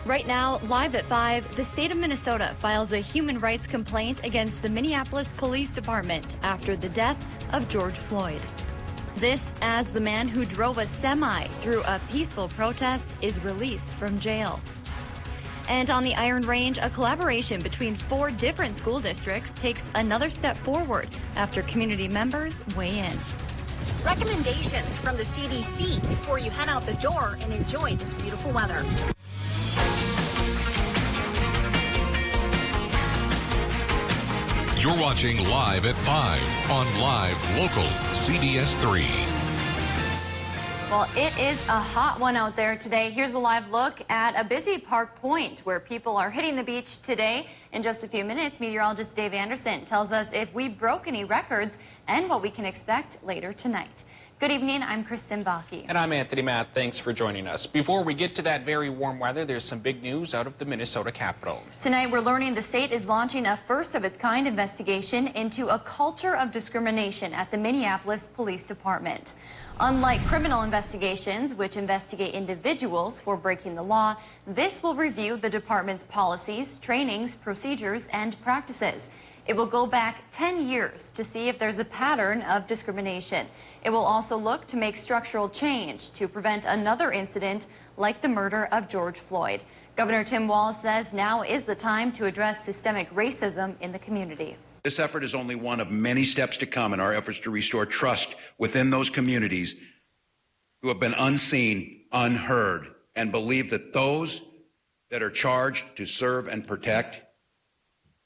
Right now, live at 5, the state of Minnesota files a human rights complaint against the Minneapolis Police Department after the death of George Floyd. This as the man who drove a semi through a peaceful protest is released from jail. And on the Iron Range, a collaboration between 4 different school districts takes another step forward after community members weigh in. Recommendations from the CDC before you head out the door and enjoy this beautiful weather. You're watching Live at 5 on Live Local CBS3. Well, it is a hot one out there today. Here's a live look at a busy Park Point where people are hitting the beach today. In just a few minutes, meteorologist Dave Anderson tells us if we broke any records and what we can expect later tonight. Good evening, I'm Kristen Baki. And I'm Anthony Matt. Thanks for joining us. Before we get to that very warm weather, there's some big news out of the Minnesota Capitol. Tonight, we're learning the state is launching a first-of-its-kind investigation into a culture of discrimination at the Minneapolis Police Department. Unlike criminal investigations, which investigate individuals for breaking the law, this will review the department's policies, trainings, procedures, and practices. It will go back 10 years to see if there's a pattern of discrimination. It will also look to make structural change to prevent another incident like the murder of George Floyd. Governor Tim Walz says now is the time to address systemic racism in the community. This effort is only one of many steps to come in our efforts to restore trust within those communities who have been unseen, unheard, and believe that those that are charged to serve and protect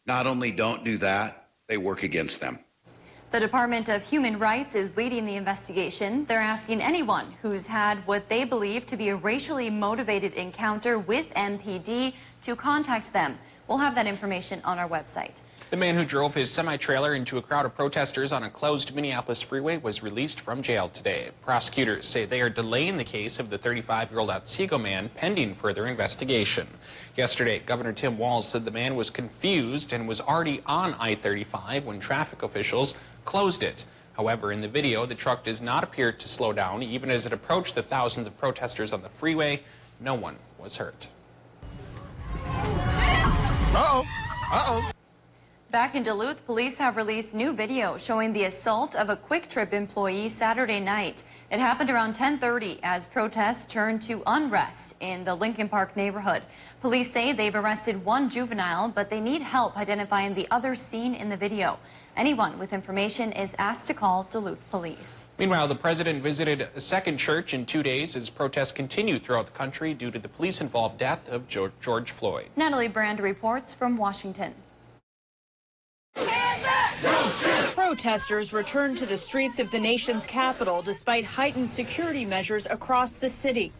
not only don't do that, they work against them. The Department of Human Rights is leading the investigation. They're asking anyone who's had what they believe to be a racially motivated encounter with MPD to contact them. We'll have that information on our website. The man who drove his semi-trailer into a crowd of protesters on a closed Minneapolis freeway was released from jail today. Prosecutors say they are delaying the case of the 35-year-old Otsego man pending further investigation. Yesterday, Governor Tim Walz said the man was confused and was already on I-35 when traffic officials closed it. However, in the video, the truck does not appear to slow down. Even as it approached the thousands of protesters on the freeway, no one was hurt. Uh-oh. Uh-oh. Back in Duluth, police have released new video showing the assault of a Quick Trip employee Saturday night. It happened around 10:30 as protests turned to unrest in the Lincoln Park neighborhood. Police say they've arrested 1 juvenile, but they need help identifying the others seen in the video. Anyone with information is asked to call Duluth Police. Meanwhile, the president visited a second church in 2 days as protests continue throughout the country due to the police-involved death of George Floyd. Natalie Brand reports from Washington. Protesters returned to the streets of the nation's capital despite heightened security measures across the city.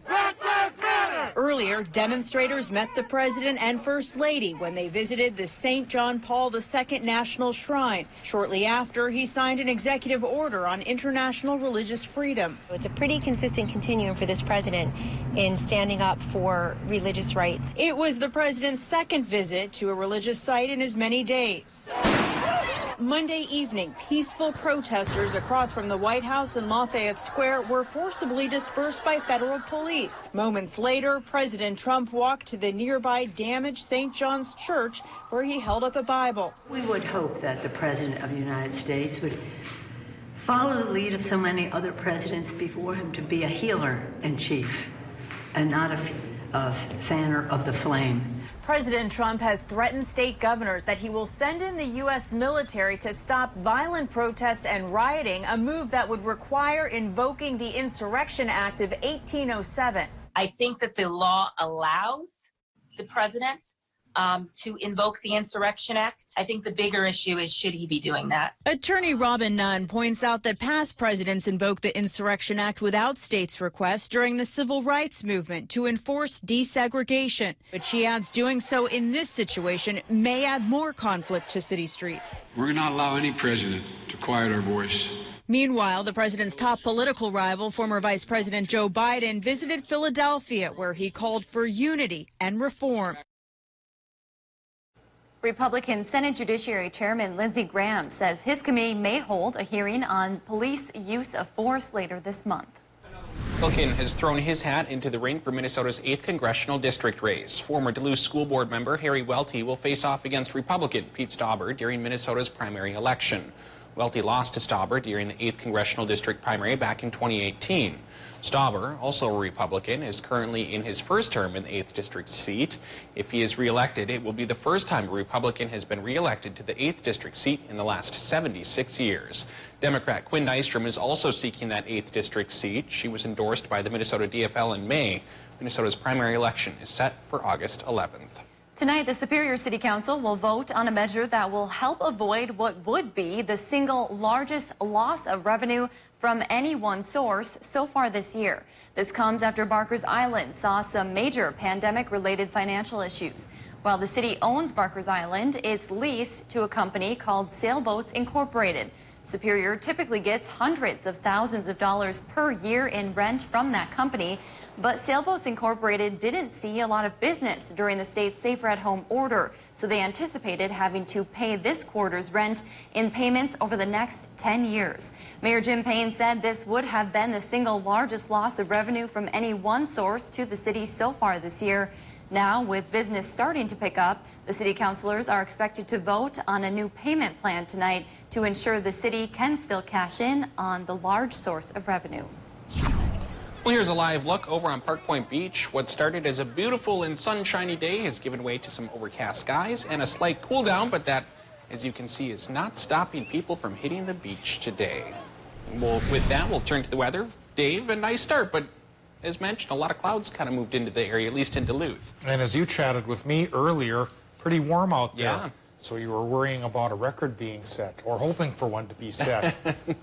Earlier, demonstrators met the president and first lady when they visited the St. John Paul II National Shrine. Shortly after, he signed an executive order on international religious freedom. It's a pretty consistent continuum for this president in standing up for religious rights. It was the president's second visit to a religious site in as many days. Monday evening, peaceful protesters across from the White House and Lafayette Square were forcibly dispersed by federal police. Moments later, President Trump walked to the nearby damaged St. John's Church, where he held up a Bible. We would hope that the President of the United States would follow the lead of so many other presidents before him to be a healer in chief and not a fanner of the flame. President Trump has threatened state governors that he will send in the U.S. military to stop violent protests and rioting, a move that would require invoking the Insurrection Act of 1807. I think that the law allows the president to invoke the Insurrection Act. I think the bigger issue is, should he be doing that? Attorney Robin Nunn points out that past presidents invoked the Insurrection Act without states' request during the civil rights movement to enforce desegregation. But she adds doing so in this situation may add more conflict to city streets. We're going to not allow any president to quiet our voice. Meanwhile, the president's top political rival, former Vice President Joe Biden, visited Philadelphia, where he called for unity and reform. Republican Senate Judiciary Chairman Lindsey Graham says his committee may hold a hearing on police use of force later this month. Republican has thrown his hat into the ring for Minnesota's 8th congressional district race. Former Duluth school board member Harry Welty will face off against Republican Pete Stauber during Minnesota's primary election. Welty lost to Stauber during the 8th congressional district primary back in 2018. Stauber, also a Republican, is currently in his first term in the 8th district seat. If he is reelected, it will be the first time a Republican has been reelected to the 8th district seat in the last 76 years. Democrat Quinn Nystrom is also seeking that 8th district seat. She was endorsed by the Minnesota DFL in May. Minnesota's primary election is set for August 11th. Tonight, the Superior City Council will vote on a measure that will help avoid what would be the single largest loss of revenue from any one source so far this year. This comes after Barker's Island saw some major pandemic-related financial issues. While the city owns Barker's Island, it's leased to a company called Sailboats Incorporated. Superior typically gets hundreds of thousands of dollars per year in rent from that company, but Sailboats Incorporated didn't see a lot of business during the state's Safer at Home order, so they anticipated having to pay this quarter's rent in payments over the next 10 years. Mayor Jim Payne said this would have been the single largest loss of revenue from any one source to the city so far this year. Now, with business starting to pick up, the city councilors are expected to vote on a new payment plan tonight to ensure the city can still cash in on the large source of revenue. Well, here's a live look over on Park Point Beach. What started as a beautiful and sunshiny day has given way to some overcast skies and a slight cool down, but that, as you can see, is not stopping people from hitting the beach today. Well, with that, we'll turn to the weather. Dave, a nice start, but as mentioned, a lot of clouds kind of moved into the area, at least in Duluth. And as you chatted with me earlier, pretty warm out there. Yeah. So you were worrying about a record being set, or hoping for one to be set.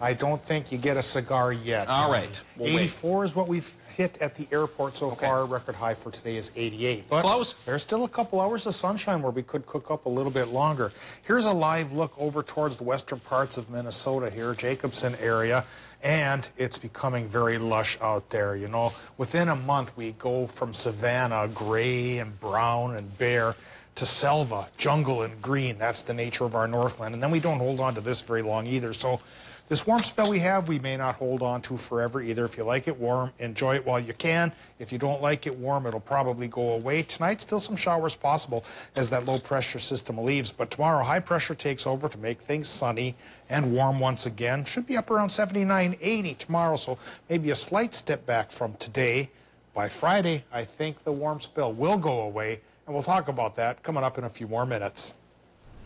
I don't think you get a cigar yet. All right. We'll 84 is what we've hit at the airport so far. Record high for today is 88. But close. There's still a couple hours of sunshine where we could cook up a little bit longer. Here's a live look over towards the western parts of Minnesota here, Jacobson area. And it's becoming very lush out there. You know, within a month we go from savanna, gray and brown and bare, to selva, jungle and green. That's the nature of our Northland. And then we don't hold on to this very long either. So this warm spell we have, we may not hold on to forever either. If you like it warm, enjoy it while you can. If you don't like it warm, it'll probably go away. Tonight, still some showers possible as that low pressure system leaves. But tomorrow, high pressure takes over to make things sunny and warm once again. Should be up around 79, 80 tomorrow. So maybe a slight step back from today. By Friday, I think the warm spell will go away. And we'll talk about that coming up in a few more minutes.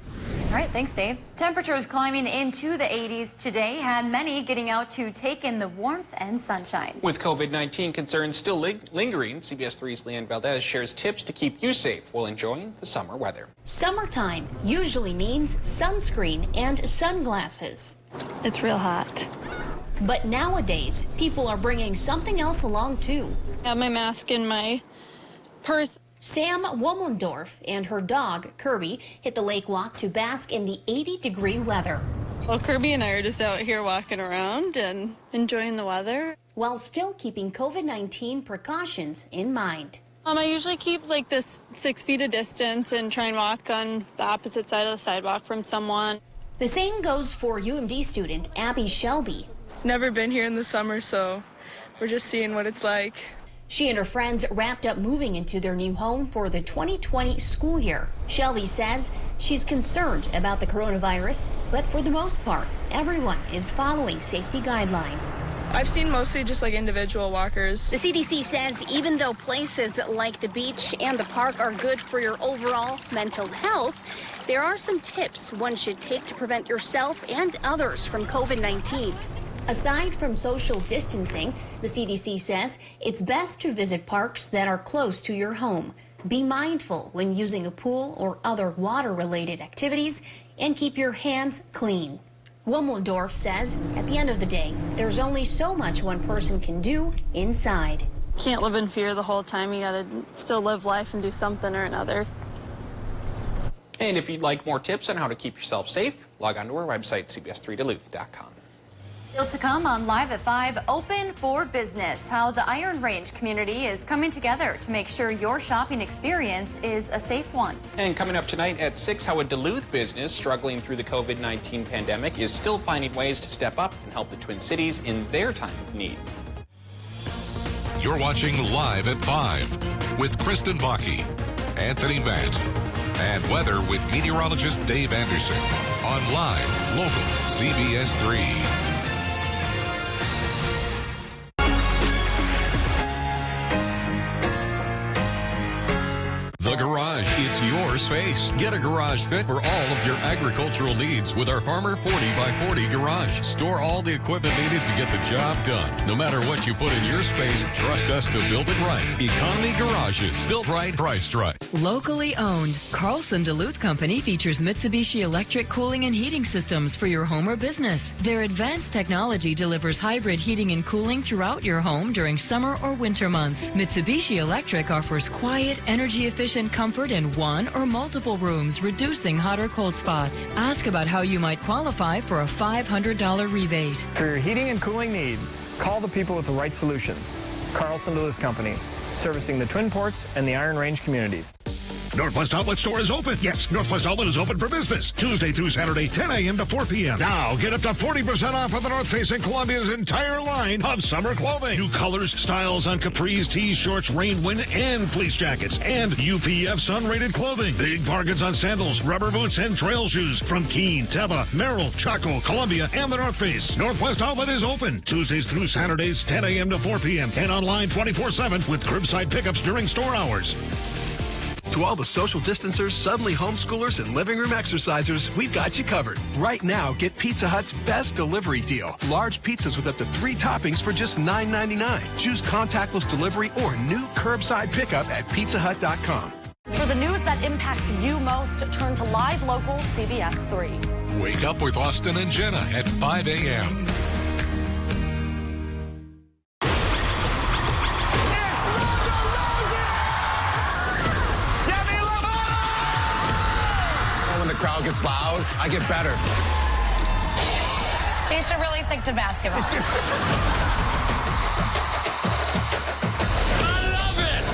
All right, thanks, Dave. Temperatures climbing into the 80s today had many getting out to take in the warmth and sunshine. With COVID-19 concerns still lingering, CBS3's Leanne Valdez shares tips to keep you safe while enjoying the summer weather. Summertime usually means sunscreen and sunglasses. It's real hot. But nowadays, people are bringing something else along, too. I have my mask in my purse. Sam Womendorf and her dog, Kirby, hit the lake walk to bask in the 80-degree weather. Well, Kirby and I are just out here walking around and enjoying the weather, while still keeping COVID-19 precautions in mind. I usually keep like this 6 feet of distance and try and walk on the opposite side of the sidewalk from someone. The same goes for UMD student Abby Shelby. Never been here in the summer, so we're just seeing what it's like. She and her friends wrapped up moving into their new home for the 2020 school year. Shelby says she's concerned about the coronavirus, but for the most part, everyone is following safety guidelines. I've seen mostly just like individual walkers. The CDC says even though places like the beach and the park are good for your overall mental health, there are some tips one should take to prevent yourself and others from COVID-19. Aside from social distancing, the CDC says it's best to visit parks that are close to your home. Be mindful when using a pool or other water-related activities, and keep your hands clean. Womendorf says at the end of the day, there's only so much one person can do inside. Can't live in fear the whole time. You gotta still live life and do something or another. And if you'd like more tips on how to keep yourself safe, log on to our website, cbs3duluth.com. Still to come on Live at 5, Open for Business, how the Iron Range community is coming together to make sure your shopping experience is a safe one. And coming up tonight at 6, how a Duluth business struggling through the COVID-19 pandemic is still finding ways to step up and help the Twin Cities in their time of need. You're watching Live at 5 with Kristen Vaki, Anthony Matt, and weather with meteorologist Dave Anderson on Live Local CBS 3. The Garage, it's your space. Get a garage fit for all of your agricultural needs with our Farmer 40x40 garage. Store all the equipment needed to get the job done. No matter what you put in your space, trust us to build it right. Economy Garages. Built right, priced right. Locally owned, Carlson Duluth Company features Mitsubishi electric cooling and heating systems for your home or business. Their advanced technology delivers hybrid heating and cooling throughout your home during summer or winter months. Mitsubishi Electric offers quiet, energy-efficient comfort in one or multiple rooms, reducing hot or cold spots. Ask about how you might qualify for a $500 rebate. For your heating and cooling needs, call the people with the right solutions. Carlson Duluth Company, servicing the Twin Ports and the Iron Range communities. Northwest Outlet Store is open. Yes, Northwest Outlet is open for business. Tuesday through Saturday, 10 a.m. to 4 p.m. Now, get up to 40% off of the North Face and Columbia's entire line of summer clothing. New colors, styles on capris, tees, shorts, rain, wind, and fleece jackets. And UPF sun-rated clothing. Big bargains on sandals, rubber boots, and trail shoes from Keen, Teva, Merrill, Chaco, Columbia, and the North Face. Northwest Outlet is open Tuesdays through Saturdays, 10 a.m. to 4 p.m. and online 24/7 with curbside pickups during store hours. To all the social distancers, suddenly homeschoolers, and living room exercisers, we've got you covered. Right now, get Pizza Hut's best delivery deal. Large pizzas with up to 3 toppings for just $9.99. Choose contactless delivery or new curbside pickup at pizzahut.com. For the news that impacts you most, turn to Live Local CBS 3. Wake up with Austin and Jenna at 5 a.m. Crowd gets loud, I get better. You should really stick to basketball. I love it!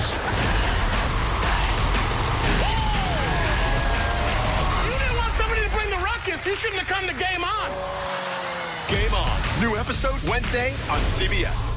You didn't want somebody to bring the ruckus. You shouldn't have come to Game On. Game On. New episode Wednesday on CBS.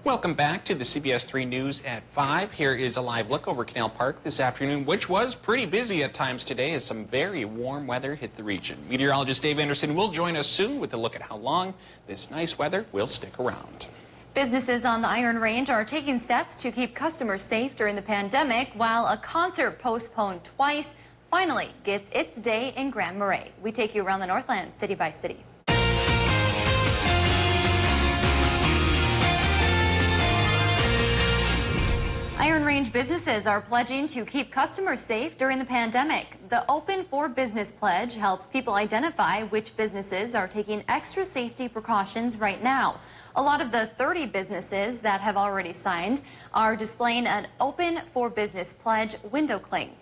Welcome back to the CBS 3 News at 5. Here is a live look over Canal Park this afternoon, which was pretty busy at times today as some very warm weather hit the region. Meteorologist Dave Anderson will join us soon with a look at how long this nice weather will stick around. Businesses on the Iron Range are taking steps to keep customers safe during the pandemic, while a concert postponed twice finally gets its day in Grand Marais. We take you around the Northland, city by city. Iron Range businesses are pledging to keep customers safe during the pandemic. The Open for Business Pledge helps people identify which businesses are taking extra safety precautions right now. A lot of the 30 businesses that have already signed are displaying an Open for Business Pledge window cling.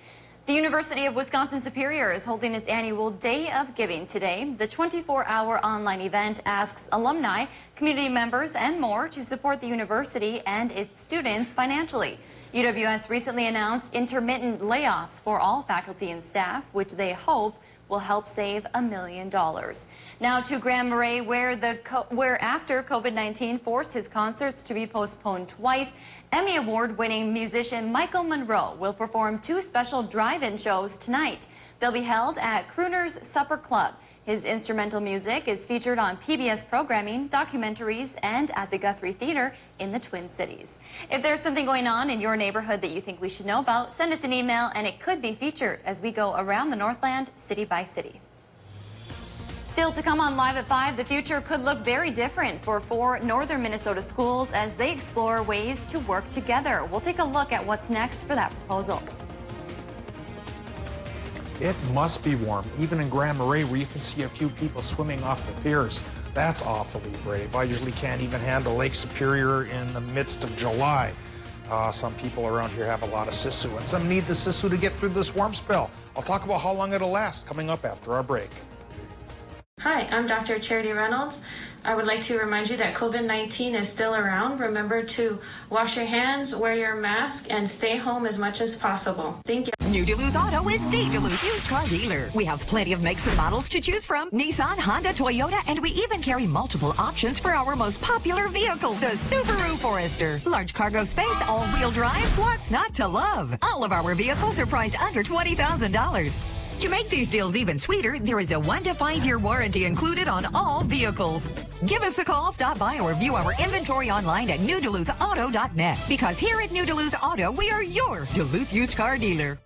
The University of Wisconsin-Superior is holding its annual Day of Giving today. The 24-hour online event asks alumni, community members, and more to support the university and its students financially. UWS recently announced intermittent layoffs for all faculty and staff, which they hope will help save $1 million. Now to Grand Marais, where after COVID-19 forced his concerts to be postponed twice, Emmy Award-winning musician Michael Monroe will perform 2 special drive-in shows tonight. They'll be held at Crooner's Supper Club. His instrumental music is featured on PBS programming, documentaries, and at the Guthrie Theater in the Twin Cities. If there's something going on in your neighborhood that you think we should know about, send us an email and it could be featured as we go around the Northland city by city. Still to come on Live at 5, the future could look very different for 4 northern Minnesota schools as they explore ways to work together. We'll take a look at what's next for that proposal. It must be warm, even in Grand Marais, where you can see a few people swimming off the piers. That's awfully brave. I usually can't even handle Lake Superior in the midst of July. Some people around here have a lot of sisu, and some need the sisu to get through this warm spell. I'll talk about how long it'll last coming up after our break. Hi, I'm Dr. Charity Reynolds. I would like to remind you that COVID-19 is still around. Remember to wash your hands, wear your mask, and stay home as much as possible. Thank you. New Duluth Auto is the Duluth used car dealer. We have plenty of makes and models to choose from. Nissan, Honda, Toyota, and we even carry multiple options for our most popular vehicle, the Subaru Forester. Large cargo space, all-wheel drive, what's not to love? All of our vehicles are priced under $20,000. To make these deals even sweeter, there is a 1 to 5 year warranty included on all vehicles. Give us a call, stop by, or view our inventory online at newduluthauto.net. Because here at New Duluth Auto, we are your Duluth used car dealer.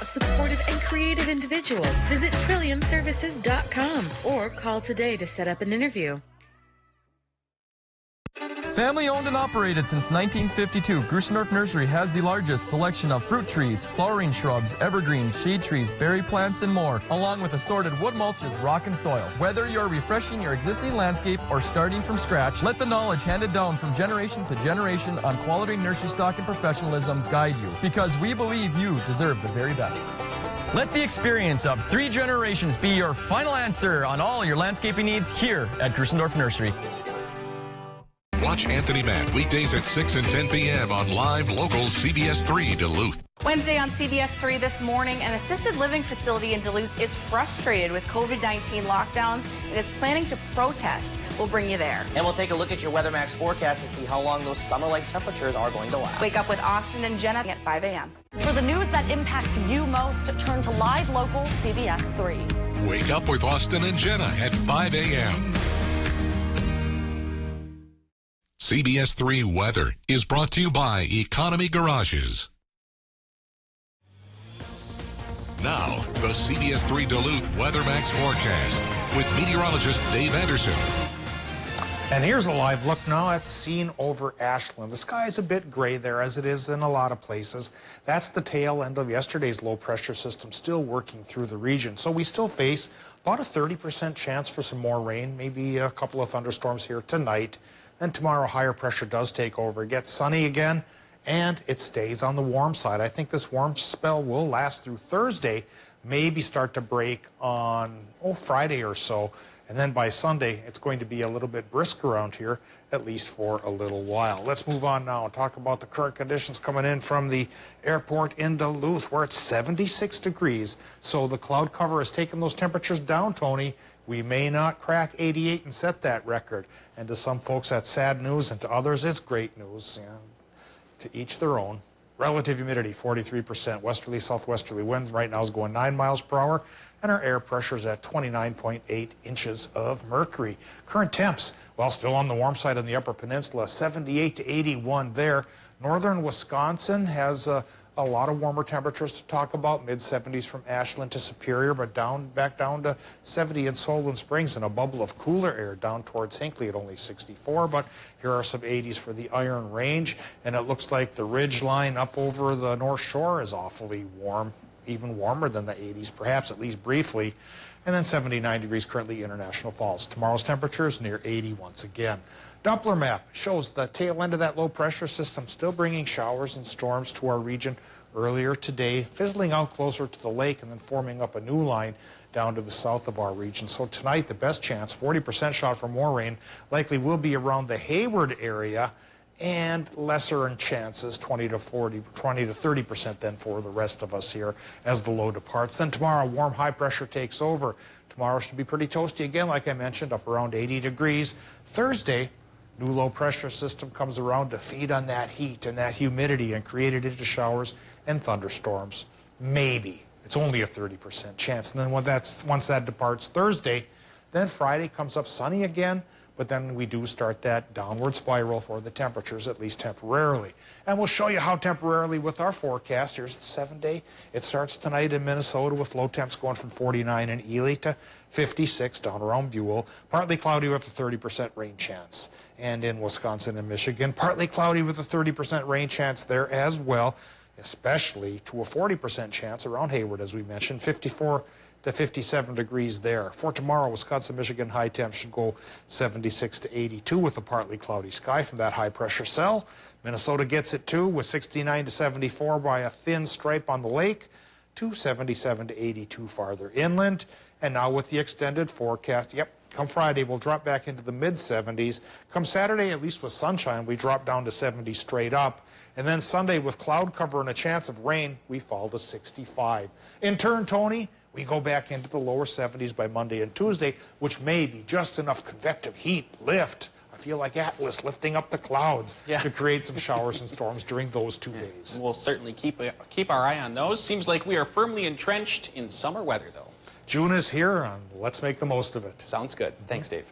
Of supportive and creative individuals. Visit trilliumservices.com or call today to set up an interview. Family owned and operated since 1952, Grusendorf Nursery has the largest selection of fruit trees, flowering shrubs, evergreens, shade trees, berry plants, and more, along with assorted wood mulches, rock, and soil. Whether you're refreshing your existing landscape or starting from scratch, let the knowledge handed down from generation to generation on quality nursery stock and professionalism guide you, because we believe you deserve the very best. Let the experience of 3 generations be your final answer on all your landscaping needs here at Grusendorf Nursery. Watch Anthony Matt weekdays at 6 and 10 p.m. on live local CBS3 Duluth. Wednesday on CBS3 this morning, an assisted living facility in Duluth is frustrated with COVID-19 lockdowns and is planning to protest. We'll bring you there. And we'll take a look at your Weather Max forecast to see how long those summer-like temperatures are going to last. Wake up with Austin and Jenna at 5 a.m. For the news that impacts you most, turn to live local CBS3. Wake up with Austin and Jenna at 5 a.m. CBS3 Weather is brought to you by Economy Garages. Now, the CBS3 Duluth Weather Max forecast with meteorologist Dave Anderson. And here's a live look now at scene over Ashland. The sky is a bit gray there, as it is in a lot of places. That's the tail end of yesterday's low pressure system still working through the region. So we still face about a 30% chance for some more rain, maybe a couple of thunderstorms here tonight. Then tomorrow, higher pressure does take over. It gets sunny again, and it stays on the warm side. I think this warm spell will last through Thursday, maybe start to break on Friday or so. And then by Sunday, it's going to be a little bit brisk around here, at least for a little while. Let's move on now and talk about the current conditions coming in from the airport in Duluth, where it's 76 degrees. So the cloud cover has taken those temperatures down, Tony. We may not crack 88 and set that record. And to some folks, that's sad news, and to others, it's great news. Yeah, to each their own. Relative humidity, 43%. Westerly, southwesterly winds right now is going 9 miles per hour, and our air pressure is at 29.8 inches of mercury. Current temps, well, still on the warm side on the Upper Peninsula, 78 to 81 there. Northern Wisconsin has a lot of warmer temperatures to talk about, mid-70s from Ashland to Superior, but back down to 70 in Solon Springs, and a bubble of cooler air down towards Hinckley at only 64. But here are some 80s for the Iron Range, and it looks like the ridge line up over the North Shore is awfully warm, even warmer than the 80s, perhaps at least briefly. And then 79 degrees currently International Falls. Tomorrow's temperatures near 80 once again. Doppler map shows the tail end of that low pressure system still bringing showers and storms to our region earlier today, fizzling out closer to the lake and then forming up a new line down to the south of our region. So tonight, the best chance, 40% shot for more rain, likely will be around the Hayward area, and lesser in chances, 20 to 30% then for the rest of us here as the low departs. Then tomorrow, warm high pressure takes over. Tomorrow should be pretty toasty again, like I mentioned, up around 80 degrees. Thursday, new low pressure system comes around to feed on that heat and that humidity and create it into showers and thunderstorms. Maybe. It's only a 30% chance. And then once that departs Thursday, then Friday comes up sunny again, but then we do start that downward spiral for the temperatures, at least temporarily. And we'll show you how temporarily with our forecast. Here's the 7-day. It starts tonight in Minnesota with low temps going from 49 in Ely to 56 down around Buell. Partly cloudy with a 30% rain chance. And in Wisconsin and Michigan, partly cloudy with a 30% rain chance there as well. especially to a 40% chance around Hayward, as we mentioned, 54 to 57 degrees there. For tomorrow, Wisconsin, Michigan high temps should go 76 to 82 with a partly cloudy sky from that high pressure cell. Minnesota gets it too with 69 to 74 by a thin stripe on the lake, to 77 to 82 farther inland. And now with the extended forecast, come Friday, we'll drop back into the mid-70s. Come Saturday, at least with sunshine, we drop down to 70 straight up. And then Sunday, with cloud cover and a chance of rain, we fall to 65. In turn, Tony, we go back into the lower 70s by Monday and Tuesday, which may be just enough convective heat lift. I feel like Atlas lifting up the clouds to create some showers and storms during those 2 days. We'll certainly keep our eye on those. Seems like we are firmly entrenched in summer weather, though. June is here, and let's make the most of it. Sounds good. Thanks, Dave.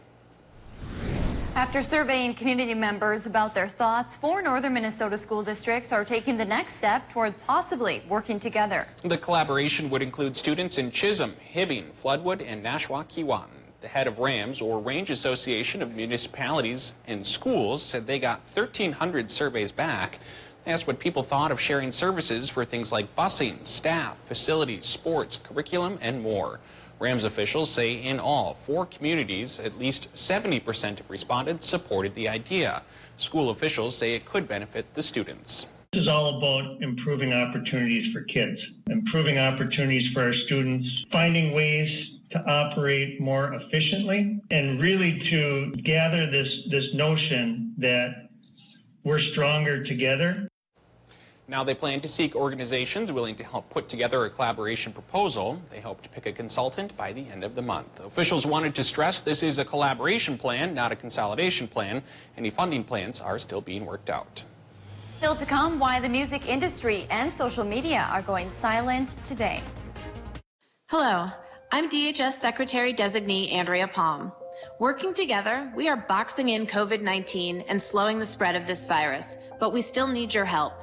After surveying community members about their thoughts, 4 northern Minnesota school districts are taking the next step toward possibly working together. The collaboration would include students in Chisholm, Hibbing, Floodwood, and Nashwauk-Keewatin. The head of RAMS, or Range Association of Municipalities and Schools, said they got 1,300 surveys back. They asked what people thought of sharing services for things like busing, staff, facilities, sports, curriculum, and more. RAMS officials say in all 4 communities, at least 70% of respondents supported the idea. School officials say it could benefit the students. This is all about improving opportunities for kids, improving opportunities for our students, finding ways to operate more efficiently, and really to gather this notion that we're stronger together. Now they plan to seek organizations willing to help put together a collaboration proposal. They hope to pick a consultant by the end of the month. Officials wanted to stress this is a collaboration plan, not a consolidation plan. Any funding plans are still being worked out. Still to come, why the music industry and social media are going silent today. Hello, I'm DHS Secretary Designee Andrea Palm. Working together, we are boxing in COVID-19 and slowing the spread of this virus, but we still need your help.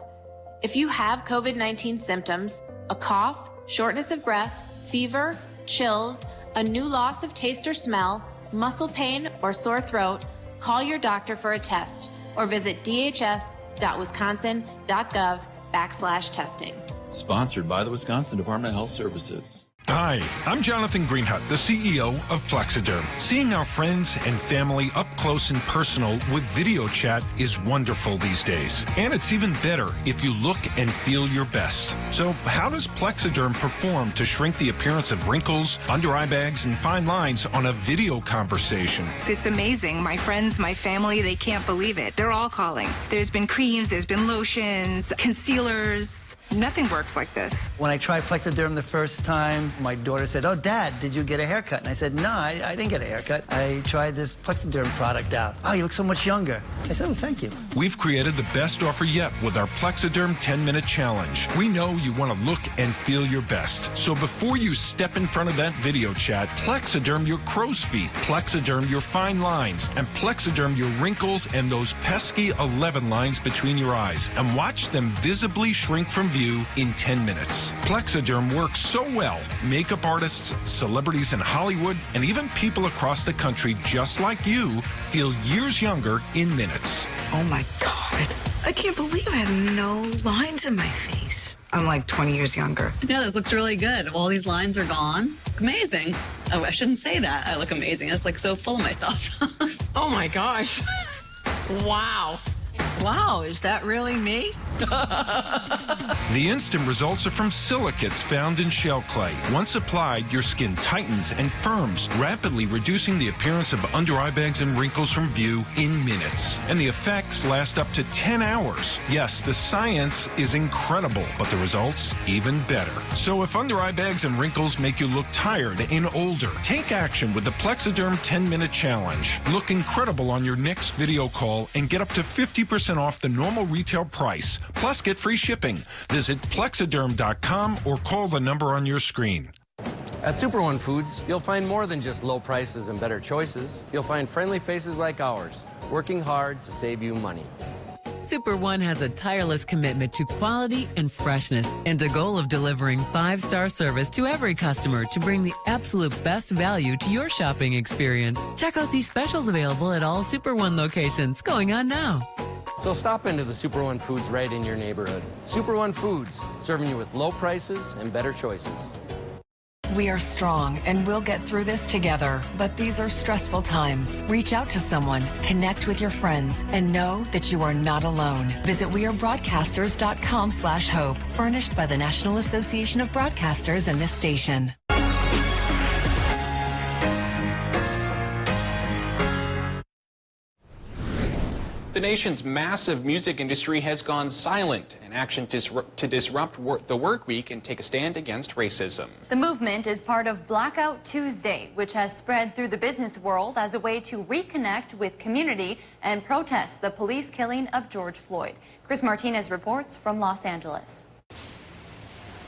If you have COVID-19 symptoms, a cough, shortness of breath, fever, chills, a new loss of taste or smell, muscle pain, or sore throat, call your doctor for a test or visit dhs.wisconsin.gov/testing. Sponsored by the Wisconsin Department of Health Services. Hi, I'm Jonathan Greenhut, the CEO of Plexiderm. Seeing our friends and family up close and personal with video chat is wonderful these days. And it's even better if you look and feel your best. So how does Plexiderm perform to shrink the appearance of wrinkles, under eye bags, and fine lines on a video conversation? It's amazing. My friends, my family, they can't believe it. They're all calling. There's been creams, there's been lotions, concealers. Nothing works like this. When I tried Plexiderm the first time, my daughter said, "Oh, Dad, did you get a haircut?" And I said, "No, I didn't get a haircut. I tried this Plexiderm product out." "Oh, you look so much younger." I said, "Oh, thank you." We've created the best offer yet with our Plexiderm 10-minute challenge. We know you want to look and feel your best. So before you step in front of that video chat, Plexiderm your crow's feet, Plexiderm your fine lines, and Plexiderm your wrinkles and those pesky 11 lines between your eyes, and watch them visibly shrink from view in 10 minutes. Plexiderm works so well, makeup artists, celebrities in Hollywood, and even people across the country just like you feel years younger in minutes. Oh my God. I can't believe I have no lines in my face. I'm like 20 years younger. Yeah, this looks really good. All these lines are gone. Amazing. Oh, I shouldn't say that. I look amazing. It's like so full of myself. Oh my gosh. Wow. Wow, is that really me? The instant results are from silicates found in shell clay. Once applied, your skin tightens and firms, rapidly reducing the appearance of under eye bags and wrinkles from view in minutes. And the effects last up to 10 hours. Yes, the science is incredible, but the results even better. So if under eye bags and wrinkles make you look tired and older, take action with the Plexiderm 10-minute challenge. Look incredible on your next video call and get up to 50% off the normal retail price. Plus, get free shipping. Visit Plexiderm.com or call the number on your screen. At Super One Foods, you'll find more than just low prices and better choices. You'll find friendly faces like ours, working hard to save you money. Super One has a tireless commitment to quality and freshness and a goal of delivering 5-star service to every customer to bring the absolute best value to your shopping experience. Check out these specials available at all Super One locations going on now. So stop into the Super One Foods right in your neighborhood. Super One Foods, serving you with low prices and better choices. We are strong and we'll get through this together, but these are stressful times. Reach out to someone, connect with your friends, and know that you are not alone. Visit wearebroadcasters.com/hope, furnished by the National Association of Broadcasters and this station. The nation's massive music industry has gone silent in action to disrupt the work week and take a stand against racism. The movement is part of Blackout Tuesday, which has spread through the business world as a way to reconnect with community and protest the police killing of George Floyd. Chris Martinez reports from Los Angeles.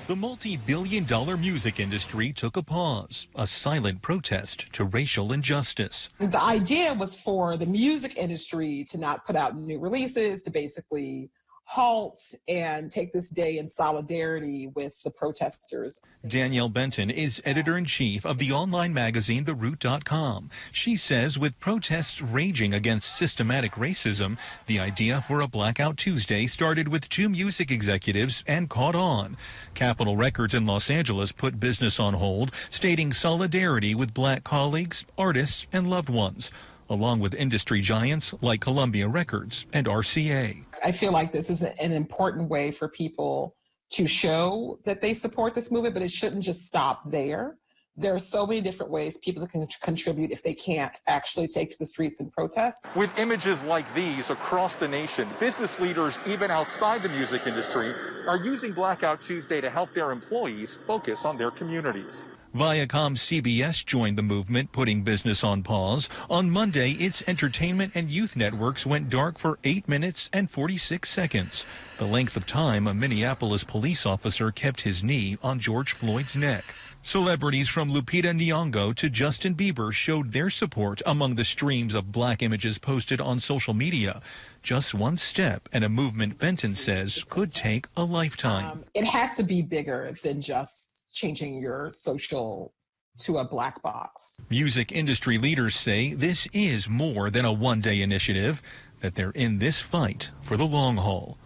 The multi-billion-dollar music industry took a pause, a silent protest to racial injustice. The idea was for the music industry to not put out new releases, to basically halt and take this day in solidarity with the protesters. Danielle Benton is editor-in-chief of the online magazine TheRoot.com. She says with protests raging against systematic racism, the idea for a Blackout Tuesday started with two music executives and caught on. Capitol Records in Los Angeles put business on hold, stating solidarity with black colleagues, artists, and loved ones, along with industry giants like Columbia Records and RCA. I feel like this is an important way for people to show that they support this movement, but it shouldn't just stop there. There are so many different ways people can contribute if they can't actually take to the streets and protest. With images like these across the nation, business leaders even outside the music industry are using Blackout Tuesday to help their employees focus on their communities. Viacom's CBS joined the movement, putting business on pause. On Monday, its entertainment and youth networks went dark for 8 minutes and 46 seconds, the length of time a Minneapolis police officer kept his knee on George Floyd's neck. Celebrities from Lupita Nyong'o to Justin Bieber showed their support among the streams of black images posted on social media. Just one step and a movement Benton says could take a lifetime. It has to be bigger than just changing your social to a black box. Music industry leaders say this is more than a one-day initiative, that they're in this fight for the long haul.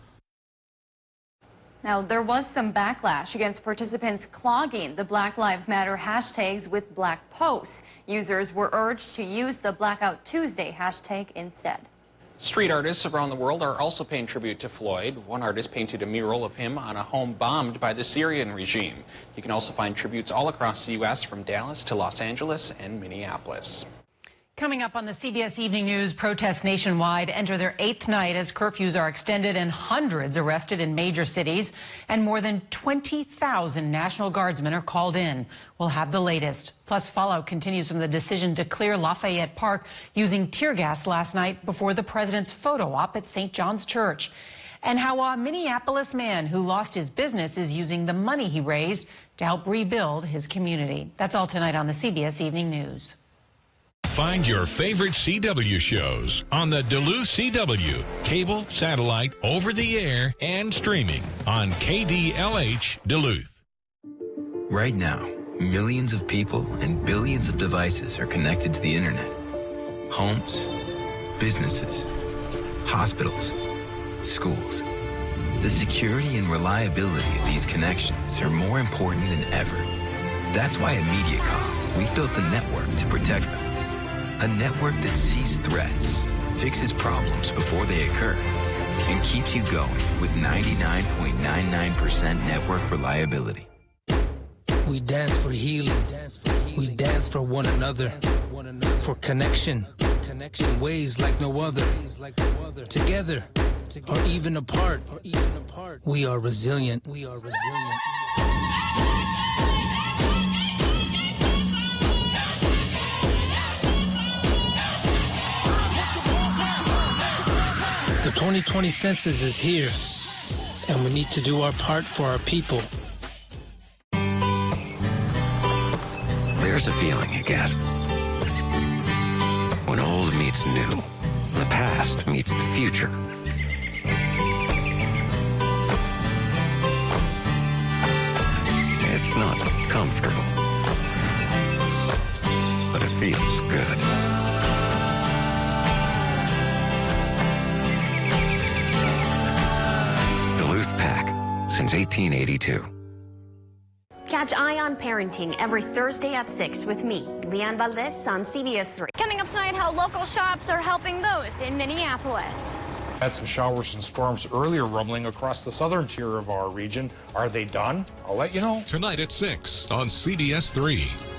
Now, there was some backlash against participants clogging the Black Lives Matter hashtags with black posts. Users were urged to use the Blackout Tuesday hashtag instead. Street artists around the world are also paying tribute to Floyd. One artist painted a mural of him on a home bombed by the Syrian regime. You can also find tributes all across the U.S. from Dallas to Los Angeles and Minneapolis. Coming up on the CBS Evening News, protests nationwide enter their 8th night as curfews are extended and hundreds arrested in major cities, and more than 20,000 National Guardsmen are called in. We'll have the latest. Plus, fallout continues from the decision to clear Lafayette Park using tear gas last night before the president's photo op at St. John's Church. And how a Minneapolis man who lost his business is using the money he raised to help rebuild his community. That's all tonight on the CBS Evening News. Find your favorite CW shows on the Duluth CW, cable, satellite, over-the-air, and streaming on KDLH Duluth. Right now, millions of people and billions of devices are connected to the internet. Homes, businesses, hospitals, schools. The security and reliability of these connections are more important than ever. That's why at MediaCom, we've built a network to protect them. A network that sees threats, fixes problems before they occur, and keeps you going with 99.99% network reliability. We dance for healing. We dance for one another. For connection. In ways like no other. Together. Or even apart. We are resilient. The 2020 census is here, and we need to do our part for our people. There's a feeling you get when old meets new, the past meets the future. It's not comfortable, but it feels good. since 1882. Catch Eye on Parenting every Thursday at 6 with me, Leanne Valdez, on CBS3. Coming up tonight, how local shops are helping those in Minneapolis. Had some showers and storms earlier rumbling across the southern tier of our region. Are they done? I'll let you know. Tonight at 6 on CBS3.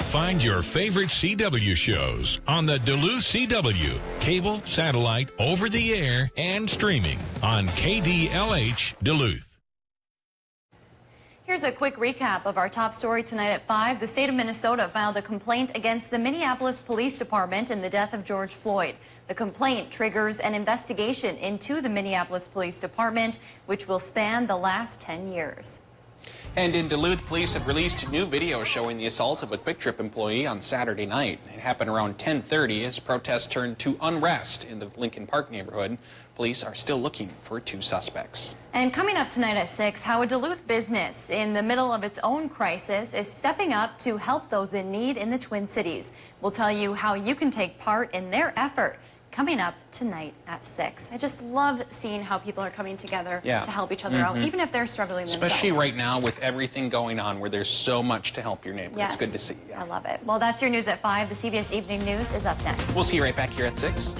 Find your favorite CW shows on the Duluth CW, cable, satellite, over the air, and streaming on KDLH Duluth. Here's a quick recap of our top story tonight at 5. The state of Minnesota filed a complaint against the Minneapolis Police Department in the death of George Floyd. The complaint triggers an investigation into the Minneapolis Police Department, which will span the last 10 years. And in Duluth, police have released new video showing the assault of a Quick Trip employee on Saturday night. It happened around 10:30 as protests turned to unrest in the Lincoln Park neighborhood. Police are still looking for 2 suspects. And coming up tonight at 6, how a Duluth business in the middle of its own crisis is stepping up to help those in need in the Twin Cities. We'll tell you how you can take part in their effort. Coming up tonight at 6. I just love seeing how people are coming together to help each other out, even if they're struggling themselves. Especially right now with everything going on where there's so much to help your neighbor. Yes. It's good to see. I love it. Well, that's your news at 5. The CBS Evening News is up next. We'll see you right back here at 6.